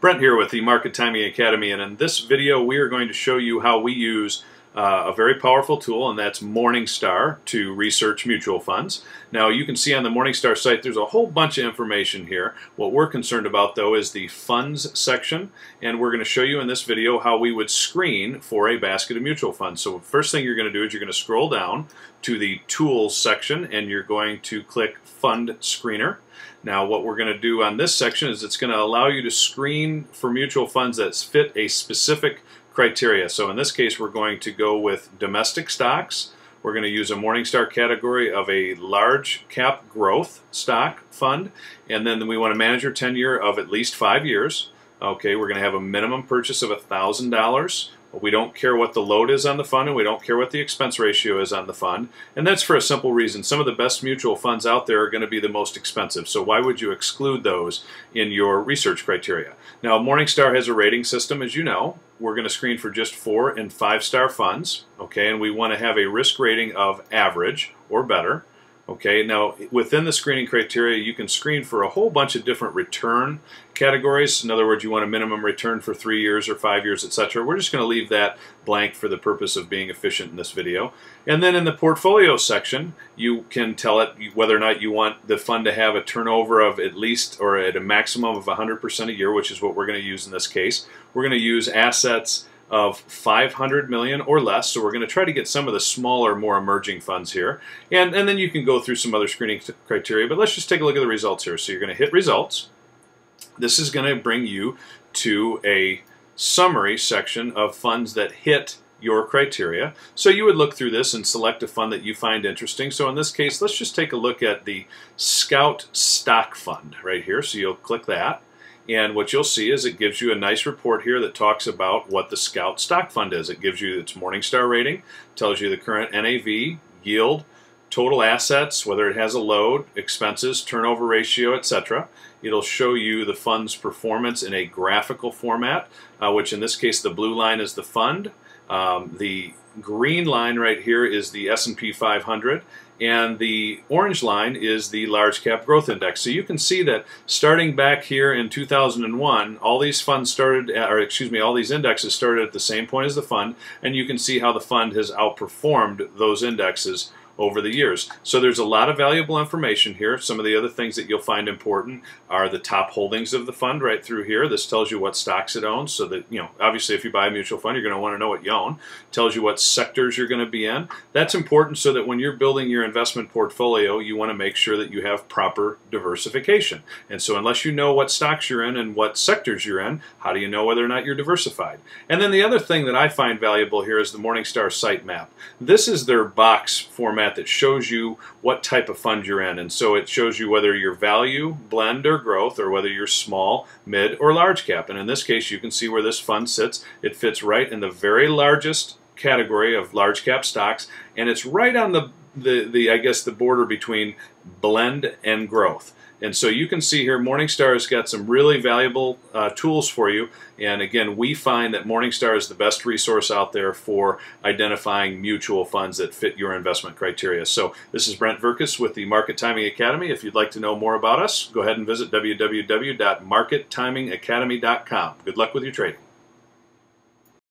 Brent here with the Market Timing Academy, and in this video we are going to show you how we use a very powerful tool, and that's Morningstar, to research mutual funds. Now you can see on the Morningstar site there's a whole bunch of information here. What we're concerned about though is the funds section, and we're going to show you in this video how we would screen for a basket of mutual funds. So first thing you're going to do is you're going to scroll down to the Tools section and you're going to click Fund Screener. Now what we're going to do on this section is it's going to allow you to screen for mutual funds that fit a specific criteria. So in this case we're going to go with domestic stocks. We're going to use a Morningstar category of a large cap growth stock fund, and then we want a manager tenure of at least 5 years. Okay, we're going to have a minimum purchase of $1,000. We don't care what the load is on the fund, and we don't care what the expense ratio is on the fund. And that's for a simple reason. Some of the best mutual funds out there are going to be the most expensive. So why would you exclude those in your research criteria? Now, Morningstar has a rating system, as you know. We're going to screen for just 4- and 5-star funds. Okay, and we want to have a risk rating of average or better. Okay, now within the screening criteria you can screen for a whole bunch of different return categories. In other words, you want a minimum return for 3 years or 5 years, etc. We're just going to leave that blank for the purpose of being efficient in this video. And then in the portfolio section you can tell it whether or not you want the fund to have a turnover of at least or at a maximum of 100% a year, which is what we're going to use in this case. We're going to use assets of 500 million or less, so we're going to try to get some of the smaller, more emerging funds here, and then you can go through some other screening criteria, but let's just take a look at the results here. So you're going to hit results. This is going to bring you to a summary section of funds that hit your criteria. So you would look through this and select a fund that you find interesting. So in this case, let's just take a look at the Scout Stock Fund right here. So you'll click that. And what you'll see is it gives you a nice report here that talks about what the Scout Stock Fund is. It gives you its Morningstar rating, tells you the current NAV, yield, total assets, whether it has a load, expenses, turnover ratio, etc. It'll show you the fund's performance in a graphical format, which in this case the blue line is the fund. The green line right here is the S&P 500, and the orange line is the large cap growth index. So you can see that starting back here in 2001, all these funds started, all these indexes started at the same point as the fund, and you can see how the fund has outperformed those indexes over the years. So there's a lot of valuable information here. Some of the other things that you'll find important are the top holdings of the fund right through here. This tells you what stocks it owns, so that, you know, obviously if you buy a mutual fund, you're going to want to know what you own. It tells you what sectors you're going to be in. That's important so that when you're building your investment portfolio, you want to make sure that you have proper diversification. And so unless you know what stocks you're in and what sectors you're in, how do you know whether or not you're diversified? And then the other thing that I find valuable here is the Morningstar site map. This is their box format that shows you what type of fund you're in, and so it shows you whether you're value, blend, or growth, or whether you're small, mid, or large cap. And in this case you can see where this fund sits. It fits right in the very largest category of large cap stocks, and it's right on the I guess the border between blend and growth. And so you can see here Morningstar has got some really valuable tools for you, and again we find that Morningstar is the best resource out there for identifying mutual funds that fit your investment criteria. So this is Brent Verkus with the Market Timing Academy. If you'd like to know more about us, go ahead and visit www.markettimingacademy.com. Good luck with your trading.